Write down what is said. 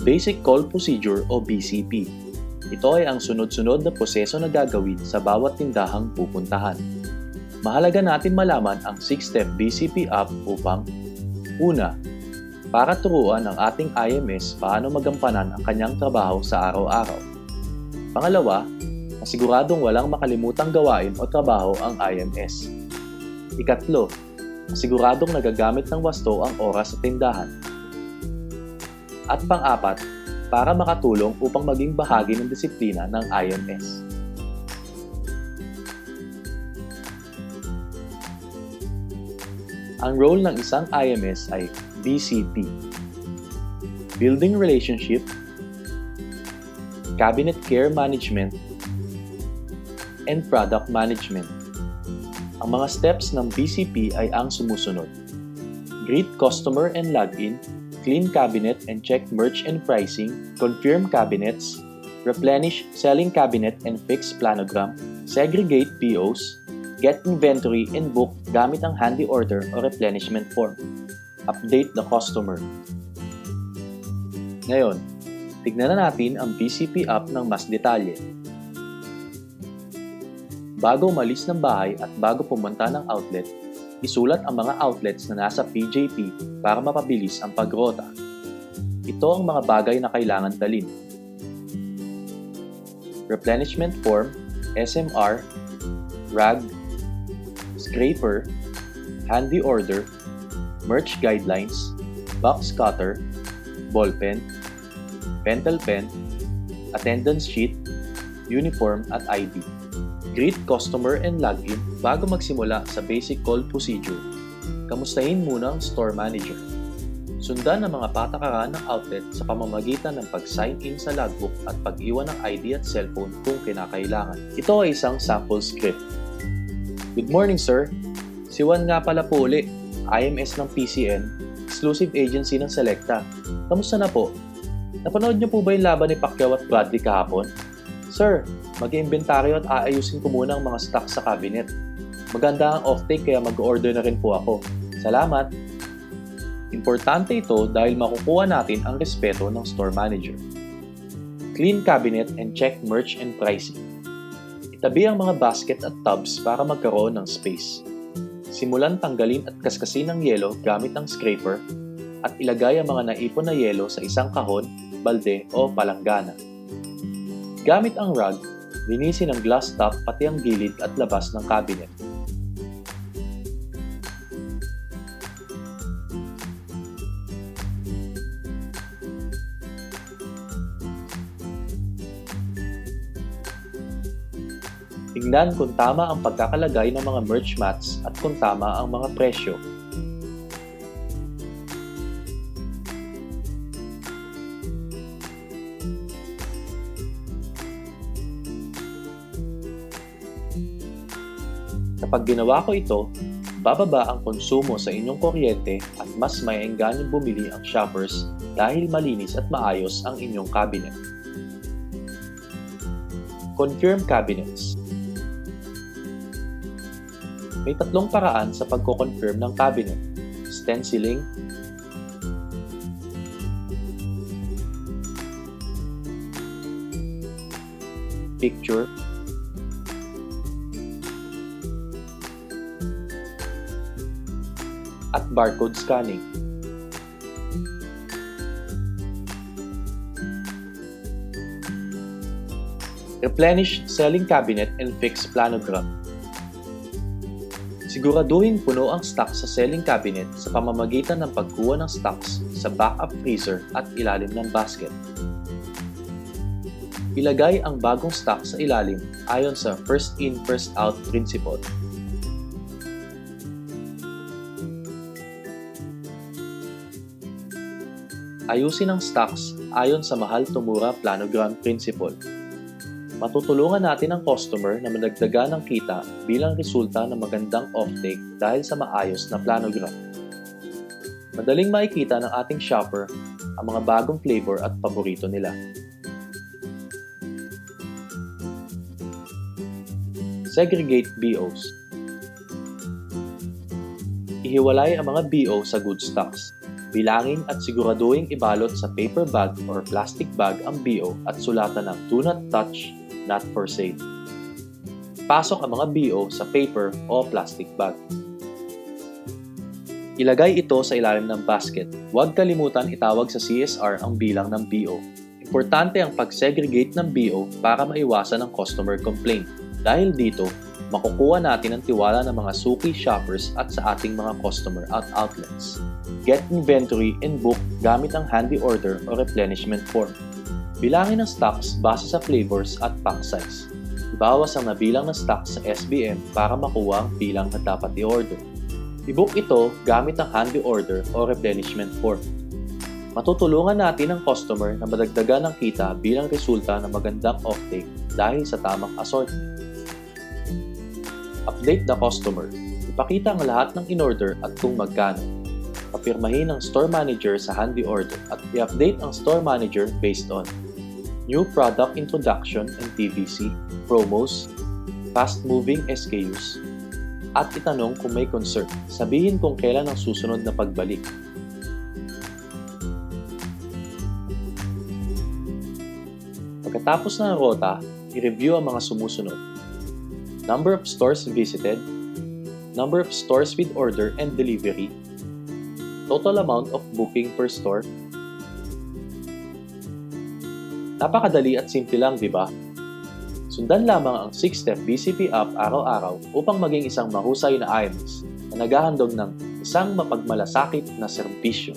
Basic Call Procedure o BCP. Ito ay ang sunod-sunod na proseso na gagawin sa bawat tindahang pupuntahan. Mahalaga natin malaman ang 6-step BCP app upang una, para turuan ang ating IMS paano magampanan ang kanyang trabaho sa araw-araw. Pangalawa, masiguradong walang makalimutang gawain o trabaho ang IMS. Ikatlo, masiguradong nagagamit ng wasto ang oras sa tindahan. At pang-apat, para makatulong upang maging bahagi ng disiplina ng IMS. Ang role ng isang IMS ay BCP. Building Relationship, Cabinet Care Management, and Product Management. Ang mga steps ng BCP ay ang sumusunod. Greet customer and login, clean cabinet and check merch and pricing, confirm cabinets, replenish selling cabinet and fix planogram, segregate POs, get inventory and book gamit ang handy order o replenishment form, update the customer. Ngayon, tignan na natin ang BCP app ng mas detalye. Bago umalis ng bahay at bago pumunta ng outlet, isulat ang mga outlets na nasa PJP para mapabilis ang pagrota. Ito ang mga bagay na kailangan dalhin. Replenishment form, SMR, rag, scraper, handy order, merch guidelines, box cutter, ballpen, pentel pen, attendance sheet, uniform at ID. Greet customer and login bago magsimula sa basic call procedure. Kamustahin muna ang store manager. Sundan ang mga patakaran ng outlet sa pamamagitan ng pag-sign in sa logbook at pag-iwan ng ID at cellphone kung kinakailangan. Ito ay isang sample script. Good morning sir. Si Juan nga pala po uli, IMS ng PCN, exclusive agency ng Selecta. Kamusta na po? Napanood niyo po ba yung laban ni Pacquiao at Bradley kahapon? Sir, mag-iimbentaryo at aayusin ko muna ang mga stock sa cabinet. Maganda ang off-take kaya mag-order na rin po ako. Salamat! Importante ito dahil makukuha natin ang respeto ng store manager. Clean cabinet and check merch and pricing. Itabi ang mga basket at tubs para magkaroon ng space. Simulan tanggalin at kaskasin ng yelo gamit ang scraper at ilagay ang mga naipon na yelo sa isang kahon, balde o palanggana. Gamit ang rug, linisin ang glass top pati ang gilid at labas ng cabinet. Tingnan kung tama ang pagkakalagay ng mga merch mats at kung tama ang mga presyo. Kapag ginawa ko ito, bababa ang konsumo sa inyong kuryente at mas maiengganyo bumili ang shoppers dahil malinis at maayos ang inyong cabinet. Confirm cabinets. May tatlong paraan sa pagko-confirm ng cabinet: stenciling, picture, at barcode scanning. Replenish selling cabinet and fix planogram. Siguraduhin puno ang stock sa selling cabinet sa pamamagitan ng pagkuha ng stocks sa backup freezer at ilalim ng basket. Ilagay ang bagong stock sa ilalim ayon sa first in, first out principle. Ayusin ang stocks ayon sa mahal tumura planogram principle. Matutulungan natin ang customer na madagdagan ng kita bilang resulta ng magandang offtake dahil sa maayos na planogram. Madaling makikita ng ating shopper ang mga bagong flavor at paborito nila. Segregate BOs. Ihiwalay ang mga BO sa good stocks. Bilangin at siguraduhin ibalot sa paper bag or plastic bag ang BO at sulatan ng "Do not touch, not for sale." Pasok ang mga BO sa paper o plastic bag. Ilagay ito sa ilalim ng basket. Huwag kalimutan itawag sa CSR ang bilang ng BO. Importante ang pag-segregate ng BO para maiwasan ang customer complaint. Dahil dito, makukuha natin ang tiwala ng mga suki shoppers at sa ating mga customer at outlets. Get inventory and book gamit ang handy order o replenishment form. Bilangin ang stocks base sa flavors at pack size. Ibawas ang nabilang na stocks sa SBM para makuha ang bilang na dapat i-order. I-book ito gamit ang handy order o replenishment form. Matutulungan natin ang customer na madagdagan ng kita bilang resulta ng magandang offtake dahil sa tamang assortment. Update the customer. Ipakita ang lahat ng in-order at kung magkano. Papirmahin ang store manager sa handy order at i-update ang store manager based on new product introduction and TVC, promos, fast-moving SKUs, at itanong kung may concern. Sabihin kung kailan ang susunod na pagbalik. Pagkatapos ng rota, i-review ang mga sumusunod. Number of stores visited, number of stores with order and delivery, total amount of booking per store. Napakadali at simple lang, di ba? Sundan lamang ang 6-step BCP app araw-araw upang maging isang mahusay na IMS na naghahandog ng isang mapagmalasakit na serbisyo.